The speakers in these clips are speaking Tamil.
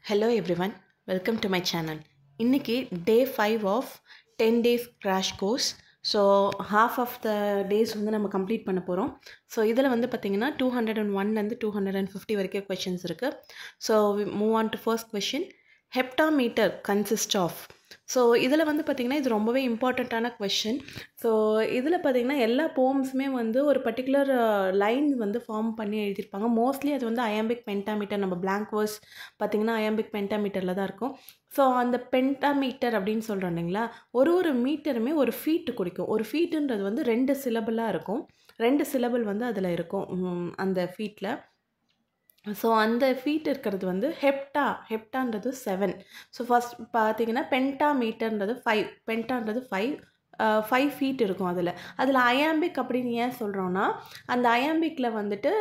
Hello everyone, welcome to my channel. இன்னைக்கு day 5 of 10 days crash course. So half of the days வந்து நம்ம கம்ப்ளீட் பண்ண போகிறோம். ஸோ இதில் வந்து பார்த்திங்கன்னா 201 250 வரைக்கும் questions இருக்குது. So move on to first question. Heptameter consists of. So இதில் வந்து பார்த்திங்கன்னா இது ரொம்பவே இம்பார்ட்டண்ட்டான கொஷின். ஸோ இதில் பார்த்திங்கன்னா எல்லா போம்ஸுமே வந்து ஒரு பர்டிகுலர் லைன் வந்து ஃபார்ம் பண்ணி எழுதியிருப்பாங்க. மோஸ்ட்லி அது வந்து அயாம்பிக் பென்டாமீட்டர், நம்ம பிளாங்க் வேர்ஸ் பார்த்திங்கன்னா அயாம்பிக் பென்டாமீட்டரில் தான் இருக்கும். ஸோ அந்த பென்டாமீட்டர் அப்படின்னு சொல்கிறோம் இல்லைங்களா, ஒரு மீட்டருமே ஒரு ஃபீட்டு குறிக்கும். ஒரு ஃபீட்டுன்றது வந்து 2 சிலபிளாக இருக்கும். 2 சிலபிள் வந்து அதில் இருக்கும் அந்த ஃபீட்டில். ஸோ அந்த ஃபீட் இருக்கிறது வந்து ஹெப்டான்றது 7. ஸோ ஃபஸ்ட் பார்த்தீங்கன்னா பென்டாமீட்டர்ன்றது 5, பென்டான்றது 5 ஃபீட் இருக்கும். அதில் அயாம்பிக் அப்படின்னு ஏன் சொல்கிறோன்னா, அந்த அயாம்பிக்கில் வந்துட்டு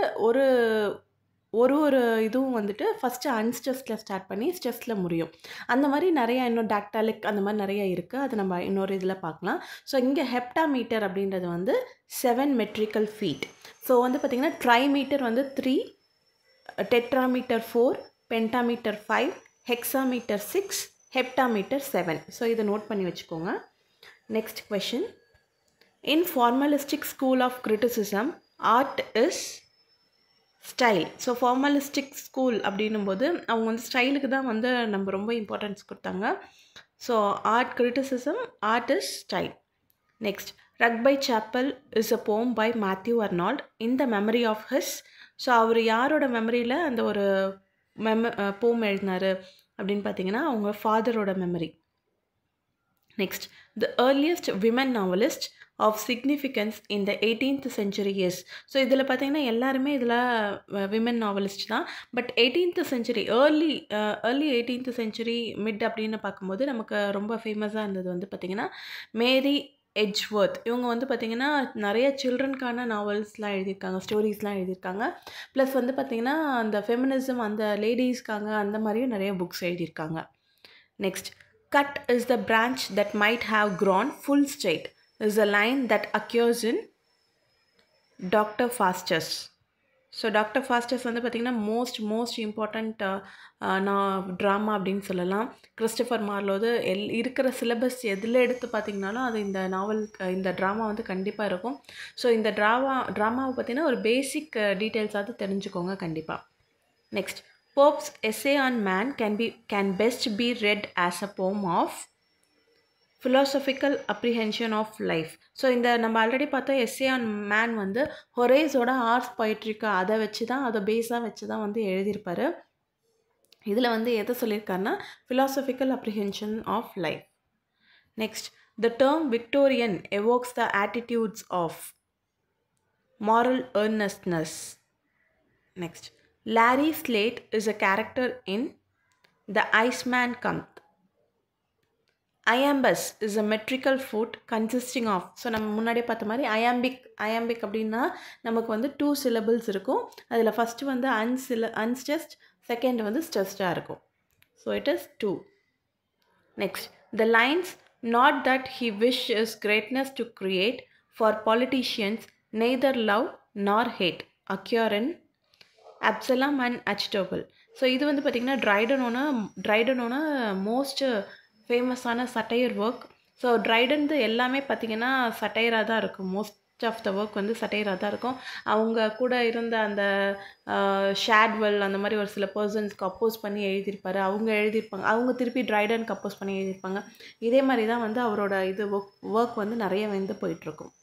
ஒரு இதுவும் வந்துட்டு ஃபஸ்ட்டு அன்ஸ்ட்ரெஸ்டில் ஸ்டார்ட் பண்ணி ஸ்ட்ரெஸ்டில் முடியும். அந்த மாதிரி நிறையா இன்னும் டாக்டாலிக் அந்த மாதிரி நிறையா இருக்குது. அது நம்ம இன்னொரு இதில் பார்க்கலாம். ஸோ இங்கே ஹெப்டாமீட்டர் அப்படின்றது வந்து 7 மெட்ரிக்கல் ஃபீட். ஸோ வந்து பார்த்திங்கன்னா ட்ரைமீட்டர் வந்து 3, tetrameter 4, pentameter 5, hexameter 6, heptameter 7. So இதை நோட் பண்ணி வச்சுக்கோங்க. Next question. In formalistic school of criticism art is style. So formalistic school அப்படின்னும் போது அவங்க வந்து ஸ்டைலுக்கு தான் வந்து நம்ம ரொம்ப இம்பார்ட்டன்ஸ் கொடுத்தாங்க. So art criticism, art is style. Next, Rugby Chapel is a poem by Matthew Arnold in the memory of his. So அவர் யாரோட மெமரியில் அந்த ஒரு போம் எழுதினார் அப்படின்னு பார்த்தீங்கன்னா அவங்க ஃபாதரோட memory. Next, the earliest women novelist of significance in the 18th century years. So இதில் பார்த்தீங்கன்னா எல்லாருமே இதில் விமன் நாவலிஸ்ட் தான். But 18th century early 18th century mid அப்படின்னு பார்க்கும்போது நமக்கு ரொம்ப ஃபேமஸாக இருந்தது வந்து பார்த்திங்கன்னா மேரி எட்ஜ்வர்த். இவங்க வந்து பார்த்திங்கன்னா நிறைய சில்ட்ரனுக்கான நாவல்ஸ்லாம் எழுதியிருக்காங்க, ஸ்டோரிஸ்லாம் எழுதியிருக்காங்க. ப்ளஸ் வந்து பார்த்திங்கன்னா அந்த ஃபெமினிசம், அந்த லேடிஸ்க்காக அந்த மாதிரியும் நிறைய புக்ஸ் எழுதியிருக்காங்க. Next, cut is the branch that might have க்ரான் full straight is a line that acquires in doctor Faustus. So doctor Faustus வந்து பார்த்திங்கன்னா மோஸ்ட் இம்பார்ட்டண்ட் ட்ராமா அப்படின்னு சொல்லலாம். கிறிஸ்டோஃபர் மார்லோது இருக்கிற சிலபஸ் எதில் எடுத்து பார்த்திங்கனாலும் அது இந்த ட்ராமா வந்து கண்டிப்பாக இருக்கும். ஸோ இந்த ட்ராமாவை பார்த்திங்கன்னா ஒரு பேசிக் டீட்டெயில்ஸாவது தெரிஞ்சுக்கோங்க கண்டிப்பாக. Next, Pope's essay on man can best be read as a poem of philosophical apprehension of life. ஸோ இந்த நம்ம ஆல்ரெடி பார்த்தோம் எஸ்ஸே ஆன் மேன் வந்து ஹொரேஸோட ஆர்ட்ஸ் பொயட்ரிக்கா அதை பேஸாக வச்சு தான் வந்து எழுதியிருப்பார். இதில் வந்து எதை சொல்லியிருக்காருன்னா philosophical apprehension of life. Next, the term Victorian evokes the attitudes of moral earnestness. Next, Larry Slate is a character in The Iceman Comes. Iambus is a metrical foot consisting of. So நம்ம முன்னாடியே பார்த்த மாதிரி அயாம்பிக் அப்படின்னா நமக்கு வந்து 2 சிலபிள்ஸ் இருக்கும். அதில் ஃபஸ்ட்டு வந்து அன்ஸ்ட்ரெஸ்ட், செகண்ட் வந்து ஸ்ட்ரெஸ்டாக இருக்கும். So it is 2. Next, the lines not that he wish is greatness to create for politicians neither love nor hate occur in Absalom and Achitophel. So இது வந்து பார்த்திங்கன்னா ட்ரைடனோட மோஸ்ட் ஃபேமஸான சட்டையர் ஒர்க். ஸோ ட்ரைடன்து எல்லாமே பார்த்திங்கன்னா சட்டையராக தான் இருக்கும். மோஸ்ட் ஆஃப் த ஒர்க் வந்து சட்டையராக தான் இருக்கும். அவங்க கூட இருந்த அந்த ஷேட்வெல் அந்த மாதிரி ஒரு சில பர்சன்ஸ்க்கு அப்போஸ் பண்ணி எழுதியிருப்பார். அவங்க திருப்பி ட்ரைடனுக்கு அப்போஸ் பண்ணி எழுதியிருப்பாங்க. இதே மாதிரி தான் வந்து அவரோட ஒர்க் வந்து நிறைய வந்து போயிட்டுருக்கும்.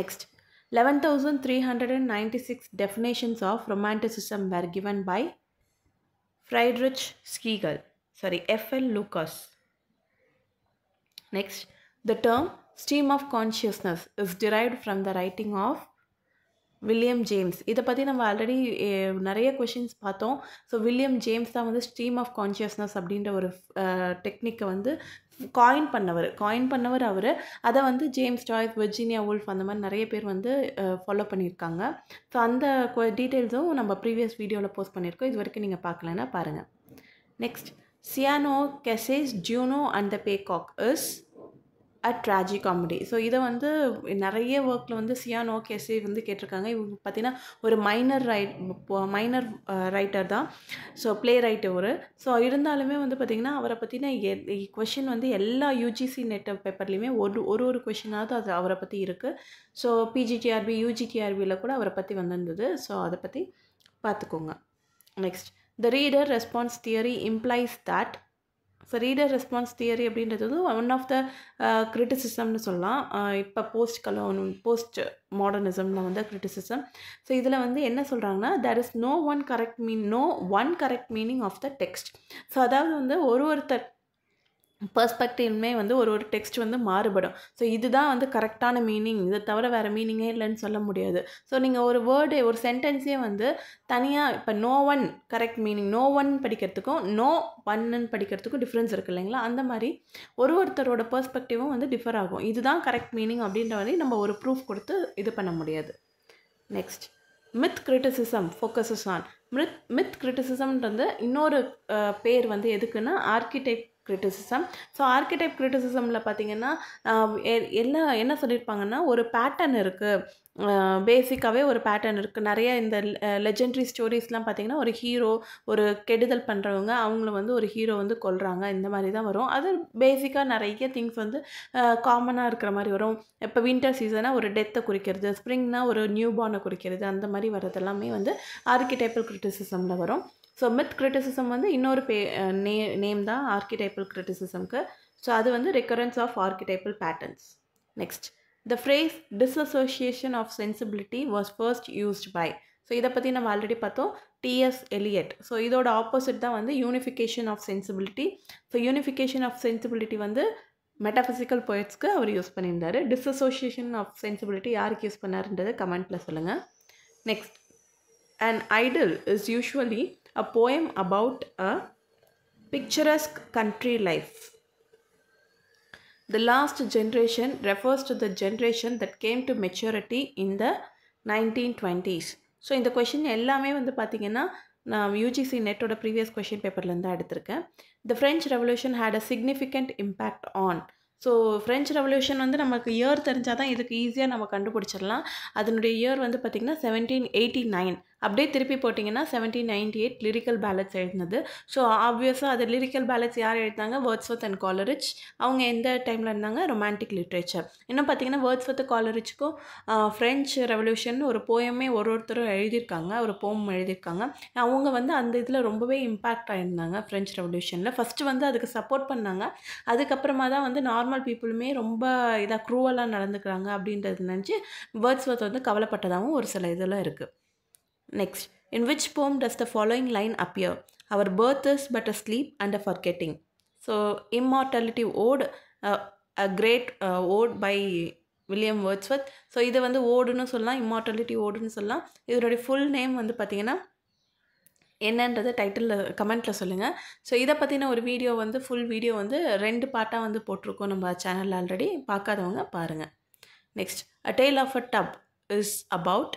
Next, 11,396 definitions of romanticism were given by Friedrich F.L. Lucas. Next, the term stream of consciousness is derived from the writing of William James. இதை பற்றி நம்ம ஆல்ரெடி நிறைய கொஷின்ஸ் பார்த்தோம். ஸோ வில்லியம் ஜேம்ஸ் தான் வந்து ஸ்ட்ரீம் ஆஃப் கான்ஷியஸ்னஸ் அப்படின்ற ஒரு டெக்னிக்கை வந்து காயின் பண்ணவர் அவர். அதை வந்து ஜேம்ஸ் ஜாய்ஸ், வெர்ஜீனியா வூல்ஃப் அந்த மாதிரி நிறைய பேர் வந்து ஃபாலோ பண்ணியிருக்காங்க. ஸோ அந்த டீட்டெயில்ஸும் நம்ம ப்ரீவியஸ் வீடியோவில் போஸ்ட் பண்ணியிருக்கோம். இது வரைக்கும் நீங்கள் பார்க்கலன்னா பாருங்கள். Next, Sean O'Casey's Juno and the Paycock is a tragicomedy. So இத வந்து நெறைய ஒர்க்ல வந்து சியான் ஓகேசி வந்து கேட்டிருக்காங்க. இவங்க பார்த்தீங்கன்னா, ஒரு மைனர் ரைட்டர் தான். ஸோ ப்ளே ரைட் இவரு. ஸோ இருந்தாலுமே வந்து பார்த்தீங்கன்னா, அவர பத்தின கொஸ்டின் வந்து எல்லா யுஜிசி நெட் பேப்பர்லயுமே ஒரு கொஸ்டினாவது அது அவர பத்தி இருக்கு. ஸோ பிஜிடிஆர்பி, யுஜிடிஆர்பில கூட அவர பத்தி வந்திருந்தது. ஸோ அத பத்தி பார்த்துக்கோங்க. Next. The reader response theory implies that. So reader response theory அப்படின்றது வந்து ஒன் ஆஃப் த கிரிட்டிசிசம்னு சொல்லலாம். இப்போ போஸ்ட் மாடர்னிசமில் வந்து கிரிட்டிசிசம். ஸோ இதில் வந்து என்ன சொல்கிறாங்கன்னா, there is no one correct meaning of the text. So அதாவது வந்து ஒருத்தர் பெர்ஸ்பெக்டிவ்மே வந்து ஒரு டெக்ஸ்ட் வந்து மாறுபடும். ஸோ இதுதான் வந்து கரெக்டான மீனிங், இதை தவிர வேறு மீனிங்கே இல்லைன்னு சொல்ல முடியாது. ஸோ நீங்கள் ஒரு சென்டென்ஸே வந்து தனியாக இப்போ no one correct meaning, no one படிக்கிறதுக்கும் நோ ஒன்னு படிக்கிறதுக்கும் டிஃப்ரென்ஸ் இருக்குது இல்லைங்களா? அந்த மாதிரி ஒருத்தரோட பெர்ஸ்பெக்டிவும் வந்து டிஃபர் ஆகும். இதுதான் கரெக்ட் மீனிங் அப்படின்ற மாதிரி நம்ம ஒரு ப்ரூஃப் கொடுத்து இது பண்ண முடியாது. Next. Myth criticism focuses on. Myth கிரிட்டிசிசம்ன்றது இன்னொரு பேர் வந்து எதுக்குன்னா ஆர்கிடைப் கிரிட்டிசிசம். ஸோ ஆர்கிடைப் கிரிட்டிசிசமில் பார்த்தீங்கன்னா என்ன சொல்லியிருப்பாங்கன்னா, ஒரு பேட்டர்ன் இருக்குது. பேசிக்காகவே ஒரு பேட்டர்ன் இருக்குது. நிறைய இந்த லெஜெண்டரி ஸ்டோரிஸ்லாம் பார்த்தீங்கன்னா, ஒரு ஹீரோ ஒரு கெடுதல் பண்ணுறவங்க அவங்கள வந்து ஒரு ஹீரோ வந்து கொல்றாங்க, இந்த மாதிரி தான் வரும். அது பேசிக்காக நிறைய திங்ஸ் வந்து காமனாக இருக்கிற மாதிரி வரும். இப்போ வின்டர் சீசனாக ஒரு டெத்தை குறிக்கிறது, ஸ்ப்ரிங்னா ஒரு நியூ பார்னை குறிக்கிறது, அந்த மாதிரி வர்றதெல்லாமே வந்து ஆர்கிடைப்பல் கிரிட்டிசிசமில் வரும். ஸோ மித் கிரிட்டிசிசம் வந்து இன்னொரு நேம் தான் ஆர்கிடைப்பல் கிரிட்டிசிசம்க்கு. ஸோ அது வந்து recurrence of archetypal patterns. Next. The phrase dissociation of sensibility was first used by. So இதை பற்றி நம்ம ஆல்ரெடி பார்த்தோம், டிஎஸ் எலியட். ஸோ இதோட ஆப்போசிட் தான் வந்து unification of sensibility. So unification of sensibility வந்து மெட்டாஃபிசிக்கல் போயட்ஸ்க்கு அவர் யூஸ் பண்ணியிருந்தார். டிஸ்அசோசியேஷன் ஆஃப் சென்சிபிலிட்டி யாருக்கு யூஸ் பண்ணாருன்றதை கமெண்ட்டில் சொல்லுங்கள். Next. An idyll is usually a poem about a picturesque country life. The last generation refers to the generation that came to maturity in the 1920s. So இந்த கொஷின் எல்லாமே வந்து பார்த்திங்கன்னா நான் யூஜிசி நெட்டோட ப்ரீவியஸ் கொஷின் பேப்பர்லேருந்து தான் எடுத்திருக்கேன். The French Revolution had a significant impact on. So French revolution வந்து நமக்கு இயர் தெரிஞ்சால் தான் இதுக்கு ஈஸியாக நம்ம கண்டுபிடிச்சிடலாம். அதனுடைய இயர் வந்து பார்த்திங்கன்னா 1789. அப்படியே திருப்பி போட்டிங்கன்னா 1798 லிரிக்கல் பேலட்ஸ் எழுதினது. ஸோ ஆப்வியஸாக அது லிரிக்கல் பேலட்ஸ் யார் எழுதினாங்க? Wordsworth and Coleridge. அவங்க எந்த டைமில் இருந்தாங்க? Romantic literature. இன்னும் பார்த்திங்கன்னா வேர்ட்ஸ்வொர்த் காலரிட்ஜுக்கும் ஃப்ரெஞ்ச் ரெவல்யூஷன் ஒரு போயமே ஒருத்தரும் எழுதியிருக்காங்க, ஒரு போம் எழுதியிருக்காங்க. அவங்க வந்து அந்த இதில் ரொம்பவே இம்பேக்ட் ஆகியிருந்தாங்க ஃப்ரெஞ்ச் ரெவல்யூஷனில். ஃபஸ்ட்டு வந்து அதுக்கு சப்போர்ட் பண்ணாங்க. அதுக்கப்புறமா தான் வந்து நார்மல் பீப்புளுமே ரொம்ப இதாக க்ரூவலாக நடந்துக்கிறாங்க அப்படின்றது நினச்சி வேர்ட்ஸ்வொர்த் வந்து கவலைப்பட்டதாகவும் ஒரு சில இதெல்லாம் இருக்குது. Next. In which poem does the following line appear? Our birth is but a sleep and a forgetting. So, Immortality Ode, a great ode by William Wordsworth. So இதை வந்து ஓடுன்னு சொல்லலாம், இம்மார்டாலிட்டி ஓடுன்னு சொல்லலாம். இதனுடைய ஃபுல் நேம் வந்து பார்த்திங்கன்னா என்னன்றதை டைட்டிலில் கமெண்ட்டில் சொல்லுங்கள். ஸோ இதை பற்றின ஒரு வீடியோ வந்து ஃபுல் வீடியோ வந்து 2 பார்ட்டாக வந்து போட்டிருக்கோம் நம்ம சேனலில் ஆல்ரெடி. பார்க்காதவங்க பாருங்கள். Next. A Tale of a Tub is about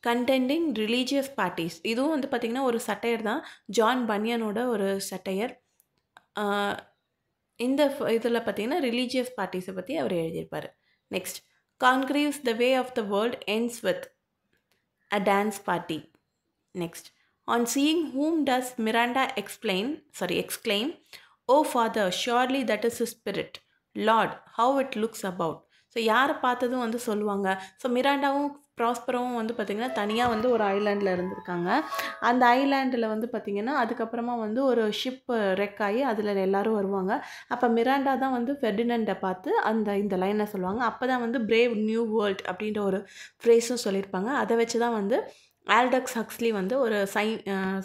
contending religious parties. இதுவும் வந்து பார்த்திங்கன்னா ஒரு சட்டையர் தான், ஜான் பனியனோட ஒரு சட்டையர். இந்த இதில் பார்த்திங்கன்னா ரிலீஜியஸ் பார்ட்டிஸை பற்றி அவர் எழுதியிருப்பார். Next. Congreve's the way of the world ends with a dance party. Next. On seeing whom does Miranda exclaim, "Oh Father, surely that is his spirit. Lord, how it looks about." So யாரை பார்த்ததும் வந்து சொல்லுவாங்க. ஸோ மிராண்டாவும் ப்ராஸ்பரோவும் வந்து பார்த்திங்கன்னா தனியாக வந்து ஒரு ஐலாண்டில் இருந்திருக்காங்க. அந்த ஐலாண்டில் வந்து பார்த்திங்கன்னா அதுக்கப்புறமா வந்து ஒரு ஷிப் ரெக் ஆகி அதில் எல்லோரும் வருவாங்க. அப்போ மிராண்டா தான் வந்து ஃபெர்டினண்டை பார்த்து இந்த லைனை சொல்லுவாங்க. அப்போ தான் வந்து பிரேவ் நியூ வேர்ல்ட் அப்படின்ற ஒரு ஃப்ரேஸும் சொல்லியிருப்பாங்க. அதை வச்சு தான் வந்து ஆல்டக்ஸ் ஹக்ஸ்லி வந்து ஒரு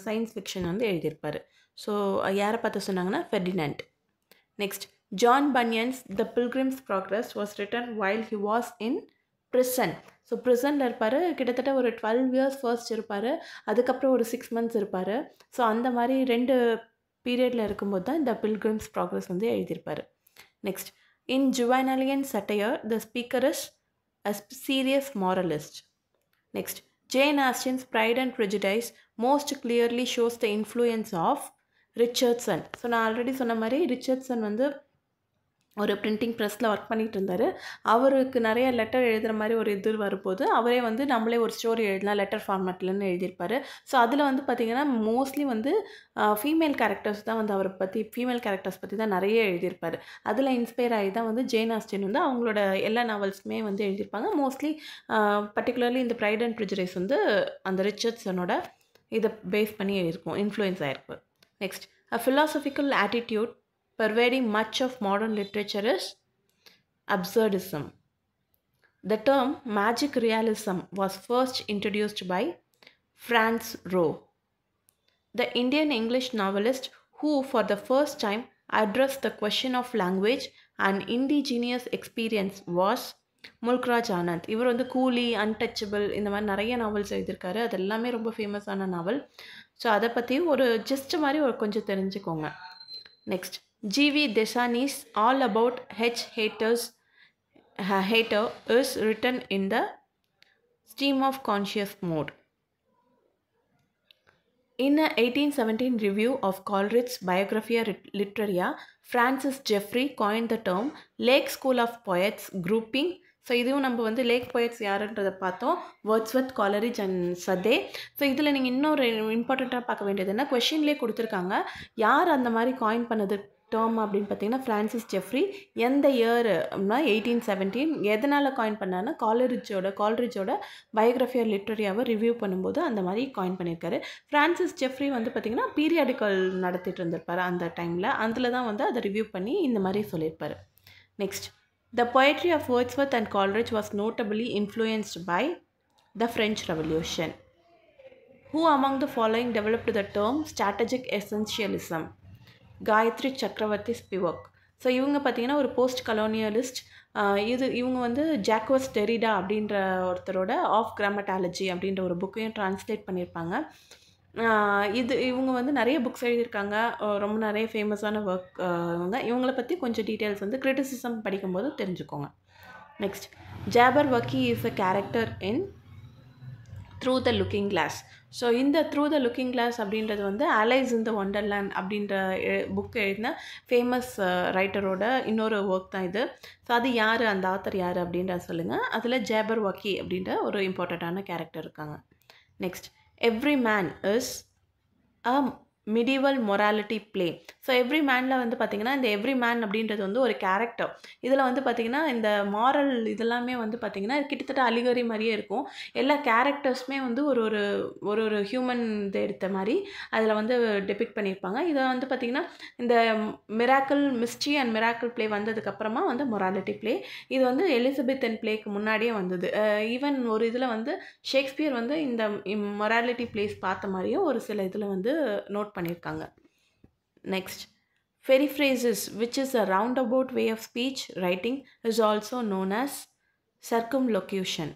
சயின்ஸ் ஃபிக்ஷன் வந்து எழுதியிருப்பார். ஸோ யாரை பார்த்து சொன்னாங்கன்னா Ferdinand. Next. John Bunyan's The Pilgrim's Progress was written while he was in prison. So ப்ரிசனில் இருப்பார். கிட்டத்தட்ட ஒரு 12 years ஃபர்ஸ்ட் இருப்பார், அதுக்கப்புறம் ஒரு 6 months இருப்பார். ஸோ அந்த மாதிரி 2 பீரியடில் இருக்கும்போது தான் இந்த பில்கிரிம்ஸ் ப்ராக்ரஸ் வந்து எழுதியிருப்பார். Next. In Juvenalian satire the speaker is a serious moralist. Next. Jane Austen's Pride and Prejudice most clearly shows the influence of Richardson. So நான் ஆல்ரெடி சொன்ன மாதிரி ரிச்சர்ட்சன் வந்து ஒரு பிரிண்டிங் ப்ரெஸ்ஸில் ஒர்க் பண்ணிகிட்டு இருந்தார். அவருக்கு நிறைய லெட்டர் எழுதுகிற மாதிரி ஒரு இது வரும்போது அவரே வந்து நம்மளே ஒரு ஸ்டோரி எழுதலாம் லெட்டர் ஃபார்மேட்லன்னு எழுதியிருப்பார். ஸோ அதில் வந்து பார்த்திங்கன்னா மோஸ்ட்லி வந்து ஃபீமேல் கேரக்டர்ஸ் தான் வந்து அவரை பற்றி ஃபீமேல் கேரக்டர்ஸ் பற்றி தான் நிறைய எழுதியிருப்பார். அதில் இன்ஸ்பயர் ஆகி தான் வந்து ஜேன் ஆஸ்டின் வந்து அவங்களோட எல்லா நாவல்ஸுமே வந்து எழுதியிருப்பாங்க. மோஸ்ட்லி பர்டிகுலர்லி இந்த ப்ரைட் அண்ட் ப்ரிஜுடைஸ் வந்து அந்த ரிச்சர்ட்ஸனோட இதை பேஸ் பண்ணி இருக்கும், இன்ஃப்ளூயன்ஸ் ஆகிருக்கு. Next, a philosophical attitude pervading much of modern literature is absurdism. The term magic realism was first introduced by Franz Rowe, the Indian English novelist who for the first time addressed the question of language and indigenous experience was Mulk Raj Anand. இவர் வந்து கூலி, அன்டச்சபிள் இந்த மாதிரி நிறைய நாவல்ஸ் எழுதியிருக்காரு. அது எல்லாமே ரொம்ப ஃபேமஸான நாவல். ஸோ அதை பற்றி ஒரு ஜஸ்ட் மாதிரி ஒரு கொஞ்சம் தெரிஞ்சுக்கோங்க. Next, G V Desani's All About H. Hater is written in the stream of conscious mode. In a 1817 review of Coleridge's Biographia Literaria, Francis Jeffrey coined the term Lake School of Poets grouping. So இதுவும் நம்ம வந்து லேக் போயட்ஸ் யாருன்றதை பார்த்தோம், வேர்ட்ஸ்வர்த், காலரிட்ஜ் அண்ட் சதே. ஸோ இதில் நீங்கள் இன்னொரு இம்பார்ட்டண்ட்டாக பார்க்க வேண்டியது என்ன, கொஷின்லேயே கொடுத்துருக்காங்க யார் அந்த மாதிரி காயின் பண்ணது டேர்ம் அப்படின்னு பார்த்தீங்கன்னா ஃப்ரான்சிஸ் ஜெஃப்ரி. எந்த இயர் அப்படின்னா 1817. எதனால் காயின் பண்ணாருன்னா கால்ரிட்ஜோட பயோகிராஃபியா லிட்ரரியாவை ரிவ்யூ பண்ணும்போது அந்த மாதிரி காயின் பண்ணியிருக்காரு. ஃப்ரான்சிஸ் ஜெஃப்ரி வந்து பார்த்திங்கன்னா பீரியாடிக்கல் நடத்திட்டு இருந்திருப்பார் அந்த டைமில். அதில் தான் வந்து அதை ரிவ்யூ பண்ணி இந்த மாதிரி சொல்லியிருப்பார். Next, the poetry of Wordsworth and Coleridge was notably influenced by the French Revolution. Who among the following developed the term strategic essentialism? Gayatri Chakravorty Spivak. So இவங்க பார்த்திங்கன்னா ஒரு போஸ்ட் கலோனியலிஸ்ட். இவங்க வந்து ஜாக்வஸ் டெரிடா அப்படின்ற ஒருத்தரோட ஆஃப் கிராமட்டாலஜி அப்படின்ற ஒரு புக்கையும் ட்ரான்ஸ்லேட் பண்ணியிருப்பாங்க. இவங்க வந்து நிறைய புக்ஸ் எழுதியிருக்காங்க, ரொம்ப நிறைய ஃபேமஸான ஒர்க். இவங்களை பற்றி கொஞ்சம் டீட்டெயில்ஸ் வந்து கிரிட்டிசிசம் படிக்கும்போது தெரிஞ்சுக்கோங்க. Next, Jabberwocky is a character in through the looking glass. So இந்த த்ரூ த லுக்கிங் கிளாஸ் அப்படின்றது வந்து அலைஸ் இன் த ஒண்டர்லேண்ட் அப்படின்ற புக் எழுதின ஃபேமஸ் ரைட்டரோட இன்னொரு ஒர்க் தான் இது. ஸோ அது யார், அந்த ஆத்தர் யார் அப்படின்றத சொல்லுங்கள். அதில் ஜாபர்வக்கி அப்படின்ற ஒரு இம்பார்ட்டண்ட்டான கேரக்டர் இருக்காங்க. Next, every man is a medieval morality play. So every மேனில் வந்து பார்த்திங்கன்னா இந்த எவ்ரி மேன் அப்படின்றது வந்து ஒரு கேரக்டர். இதில் வந்து பார்த்திங்கன்னா இந்த மாரல் இதெல்லாமே வந்து பார்த்திங்கன்னா கிட்டத்தட்ட அலிகரி மாதிரியே இருக்கும். எல்லா கேரக்டர்ஸுமே வந்து ஒரு ஹியூமன் இதை எடுத்த மாதிரி அதில் வந்து டெபிக்ட் பண்ணியிருப்பாங்க. இதை வந்து பார்த்திங்கன்னா இந்த மிஸ்ட்ரி அண்ட் மிராக்கிள் பிளே வந்ததுக்கப்புறமா வந்து மொராலிட்டி பிளே. இது வந்து எலிசபெத் அண்ட் பிளேக்கு முன்னாடியே வந்தது. ஈவன் ஒரு இதில் வந்து ஷேக்ஸ்பியர் வந்து இந்த மொராலிட்டி பிளேஸ் பார்த்த மாதிரியும் ஒரு சில இதில் வந்து நோட் பண்ணியிருக்காங்க. Next, periphrasis which is a roundabout way of speech writing is also known as circumlocution.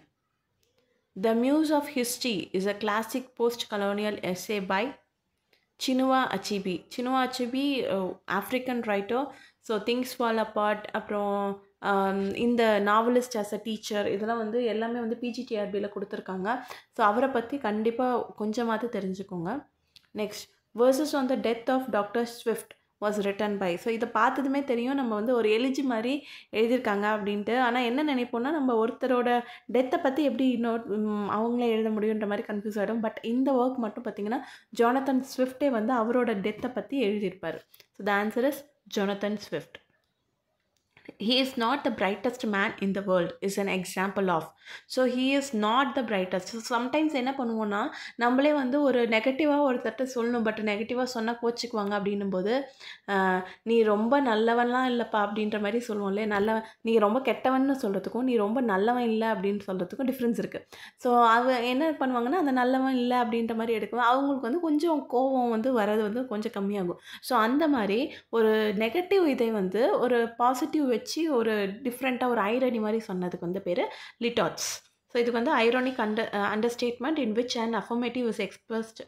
The Muse of History is a classic post-colonial essay by Chinua Achebe. Chinua Achebe, African writer. So things fall apart, அப்புறம் இந்த நாவலிஸ்ட் ஆஸ் அ டீச்சர், இதெல்லாம் வந்து எல்லாமே வந்து பிஜிடிஆர்பியில் கொடுத்துருக்காங்க. ஸோ அவரை பற்றி கண்டிப்பாக கொஞ்சமாவது தெரிஞ்சுக்கோங்க. Next, Verses on the Death of Dr. Swift was written by. So இதை பார்த்ததுமே தெரியும் நம்ம வந்து ஒரு எலிஜி மாதிரி எழுதியிருக்காங்க அப்படின்ட்டு. ஆனால் என்ன நினைப்போம்னா நம்ம ஒருத்தரோட டெத்தை பற்றி எப்படி அவங்களே எழுத முடியுன்ற மாதிரி கன்ஃபியூஸ் ஆகிடும். பட் இந்த ஒர்க் மட்டும் பார்த்திங்கன்னா ஜோனத்தன் ஸ்விஃப்டே வந்து அவரோட டெத்தை பற்றி எழுதியிருப்பார். So the answer is Jonathan Swift. He is not the brightest man in the world is an example of. So he is not the brightest. So sometimes என்ன பண்ணுவோன்னா நம்மளே வந்து ஒரு நெகட்டிவாக ஒருத்தட்ட சொல்லணும், பட் நெகட்டிவாக சொன்னால் கோச்சிக்குவாங்க. அப்படின்னும் போது நீ ரொம்ப நல்லவன்லாம் இல்லைப்பா அப்படின்ற மாதிரி சொல்லுவோம்ல. நீ ரொம்ப கெட்டவன்னு சொல்கிறதுக்கும் நீ ரொம்ப நல்லவன் இல்லை அப்படின்னு சொல்கிறதுக்கும் டிஃப்ரென்ஸ் இருக்குது. ஸோ என்ன பண்ணுவாங்கன்னா அந்த நல்லவன் இல்லை அப்படின்ற மாதிரி எடுக்குவோம். அவங்களுக்கு வந்து கொஞ்சம் கோபம் வந்து வர்றது வந்து கொஞ்சம் கம்மியாகும். ஸோ அந்த மாதிரி ஒரு நெகட்டிவ் இதை வந்து ஒரு பாசிட்டிவ் வச்சு ஒரு டிஃப்ரெண்ட்டாக ஒரு ஐரணி மாதிரி சொன்னதுக்கு வந்து பேர் லிட்டாட்ஸ். ஸோ இதுக்கு வந்து ironic understatement in which and affirmative is expressed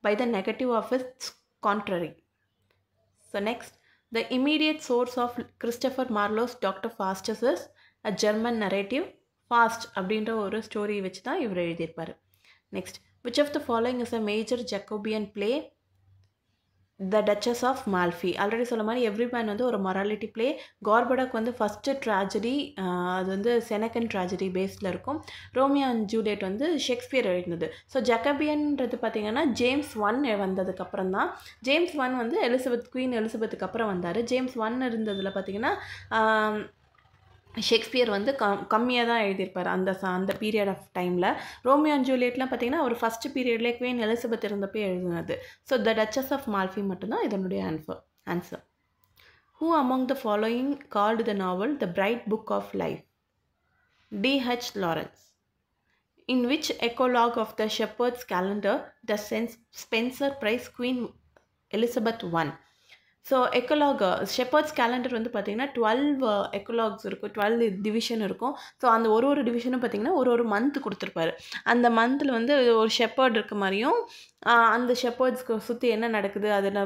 by the negative of its contrary. So next, the immediate source of Christopher Marlowe's Doctor Faustus is a German narrative. Faust அப்படின்ற ஒரு ஸ்டோரி வச்சு தான் இவர் எழுதியிருப்பார். Next, which of the following is a major Jacobean play? The Duchess of Malfi. Already சொன்ன மாதிரி எவ்ரி மேன் வந்து ஒரு மொராலிட்டி ப்ளே. கார்படக் வந்து ஃபஸ்ட்டு ட்ராஜடி, அது வந்து செனக்கன் ட்ராஜடி பேஸில் இருக்கும். ரோமியோ அண்ட் ஜூலியட் வந்து ஷேக்ஸ்பியர் எழுதினது. ஸோ ஜக்கபியன்றது பார்த்திங்கன்னா ஜேம்ஸ் 1 வந்ததுக்கப்புறம் தான். ஜேம்ஸ் 1 வந்து குவீன் எலிசபெத்துக்கு அப்புறம் வந்தார். ஜேம்ஸ் 1 இருந்ததில் பார்த்திங்கன்னா ஷேக்ஸ்பியர் வந்து கம்மியாக தான் எழுதியிருப்பார் அந்த பீரியட் ஆஃப் டைமில். ரோமியோ அண்ட் ஜூலியட்லாம் பார்த்திங்கன்னா ஒரு ஃபஸ்ட்டு பீரியட்லேயே குவீன் எலிசபெத் இருந்தப்போ எழுதுனது. So the Duchess of Malfi மட்டும்தான் இதனுடைய answer. Who among the following called the novel the bright book of life? D.H. Lawrence. In which eclogue of the Shepherd's Calendar does Spencer praise Queen Elizabeth I? So eclogue shepherd's calendar வந்து பார்த்திங்கன்னா 12 எக்கலாக்ஸ் இருக்கும், 12 டிவிஷன் இருக்கும். ஸோ அந்த ஒரு டிவிஷனும் பார்த்திங்கன்னா ஒரு மந்த் கொடுத்துருப்பாரு. அந்த மந்தில் வந்து ஒரு ஷெப்பர்ட் இருக்க மாதிரியும் அந்த ஷெப்பர்ட்ஸ்க்கு சுற்றி என்ன நடக்குது அதில்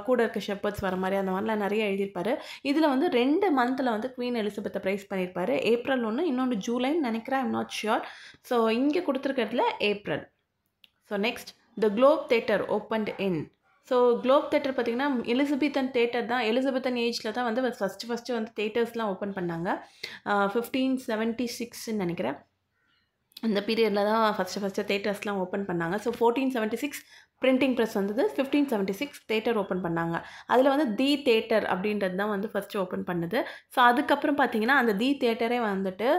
கூட இருக்க ஷெப்பர்ட்ஸ் வர மாதிரி அந்த மாதிரிலாம் நிறைய எழுதியிருப்பார். இதில் வந்து 2 மந்தில் வந்து குவீன் எலிசபெத்தை ப்ரைஸ் பண்ணியிருப்பார். ஏப்ரல் 1, இன்னொன்று ஜூலைன்னு நினைக்கிறேன், ஐம் நாட் ஷியோர். ஸோ இங்கே கொடுத்துருக்கிறதுல April. So next, the Globe theatre opened in. So Globe theatre பார்த்திங்கன்னா எலிசபெத்தன் தியேட்டர் தான். எலிசபெத்தன் ஏஜில் தான் வந்து ஃபஸ்ட்டு வந்து தியேட்டர்ஸ்லாம் ஓப்பன் பண்ணாங்க. 1576ன்னு நினைக்கிறேன். அந்த பீரியடில் தான் ஃபஸ்ட்டு தியேட்டர்ஸ்லாம் ஓப்பன் பண்ணாங்க. ஸோ 1476 பிரிண்டிங் ப்ரெஸ் வந்தது. 1576 தியேட்டர் ஓப்பன் பண்ணாங்க. அதில் வந்து தி தியேட்டர் அப்படின்றது தான் வந்து ஃபஸ்ட்டு ஓப்பன் பண்ணுது. ஸோ அதுக்கப்புறம் பார்த்திங்கன்னா அந்த தி தியேட்டரே வந்துட்டு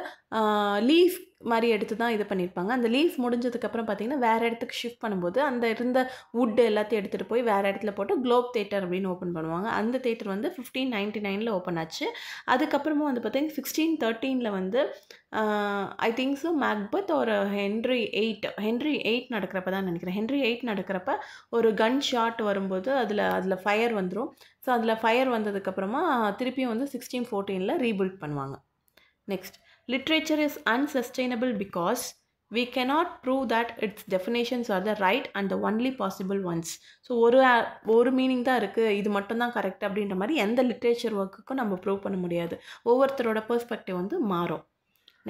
லீஸ் மாதிரி எடுத்து தான் இது பண்ணியிருப்பாங்க. அந்த லீஸ் முடிஞ்சதுக்கப்புறம் பார்த்திங்கன்னா வேறு இடத்துக்கு ஷிஃப்ட் பண்ணும்போது அந்த இருந்த வுட்டு எல்லாத்தையும் எடுத்துகிட்டு போய் வேறு இடத்துல போட்டு குளோப் தியேட்டர் அப்படின்னு ஓப்பன் பண்ணுவாங்க. அந்த தியேட்டர் வந்து 1599 ஓப்பன் ஆச்சு. அதுக்கப்புறமா வந்து பார்த்திங்கன்னா 1613 வந்து ஐ திங்க் ஸோ மேக்பெத் ஒரு ஹென்ரி 8 நடக்கிறப்ப தான் நினைக்கிறேன். ஹென்ரி 8 நடக்கிறப்ப ஒரு கன் ஷாட் வரும்போது அதில் ஃபயர் வந்துடும். ஸோ அதில் ஃபயர் வந்ததுக்கப்புறமா திருப்பியும் வந்து 1614 ரீபில்ட் பண்ணுவாங்க. Next, literature is unsustainable because we cannot prove that its definitions are the right and the only possible ones. So ஒரு மீனிங் தான் இருக்குது, இது மட்டும்தான் கரெக்ட் அப்படின்ற மாதிரி எந்த லிட்ரேச்சர் ஒர்க்குக்கும் நம்ம ப்ரூவ் பண்ண முடியாது. ஒவ்வொருத்தரோட பெர்ஸ்பெக்டிவ் வந்து மாறும்.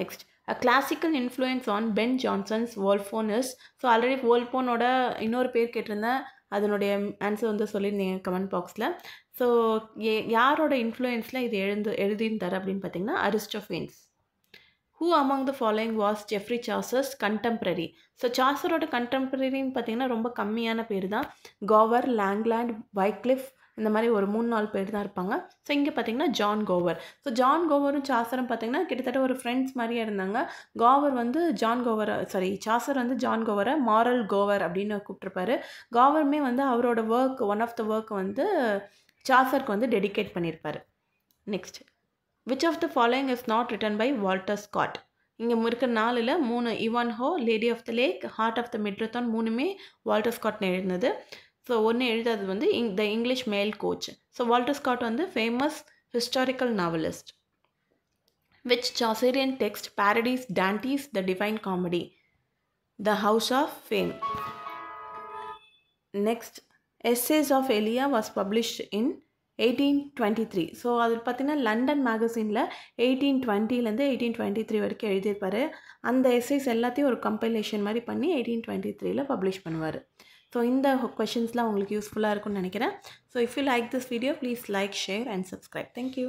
Next, a classical influence on Ben Jonson's Wolfone is. So already வோல்போனோட இன்னொரு பேர் கேட்டிருந்தேன், அதனுடைய ஆன்சர் வந்து சொல்லியிருந்தீங்க கமெண்ட் பாக்ஸில். ஸோ யாரோட இன்ஃப்ளூயன்ஸில் இது எழுதியிருந்தார் அப்படின்னு பார்த்தீங்கன்னா Aristophanes. Who among the following was Geoffrey Chaucer's contemporary? ஸோ சாசரோட கண்டெம்பரரின்னு பார்த்தீங்கன்னா ரொம்ப கம்மியான பேர் தான். கோவர், லாங்லேண்ட், வைக்லிஃப், இந்த மாதிரி ஒரு 3-4 பேர் தான் இருப்பாங்க. ஸோ இங்கே பார்த்தீங்கன்னா ஜான் கோவர். ஸோ ஜான் கோவரும் சாசரும் பார்த்தீங்கன்னா கிட்டத்தட்ட ஒரு ஃப்ரெண்ட்ஸ் மாதிரியே இருந்தாங்க. சாசர் வந்து ஜான் கோவரை மாரல் கோவர் அப்படின்னு கூப்பிட்ருப்பாரு. கோவருமே வந்து அவரோட ஒன் ஆஃப் த ஒர்க் வந்து சாசருக்கு வந்து டெடிகேட் பண்ணியிருப்பார். Next, which of the following is not written by Walter Scott? இங்கே இருக்கிற 4ல் 3 Ivanhoe, lady of the lake, heart of the மிட்ரத்தான் 3மே வால்டர் ஸ்காட் எழுதினது. ஸோ ஒன்று எழுதாது வந்து the English mail coach. So Walter Scott வந்து famous historical novelist. which Chaucerian text parodies Dante's The Divine Comedy? The House of Fame. Next, Essays of Elia was published in 1823. So அது பார்த்திங்கன்னா லண்டன் மேகசினில் 1820 1823 வரைக்கும் எழுதியிருப்பார். அந்த எஸ்ஸேஸ் எல்லாத்தையும் ஒரு கம்பைலேஷன் மாதிரி பண்ணி 1823 பப்ளிஷ் பண்ணுவார். ஸோ இந்த கொஷின்ஸ்லாம் உங்களுக்கு யூஸ்ஃபுல்லாக இருக்கும்னு நினைக்கிறேன். So if you like this video, please like, share and subscribe. Thank you.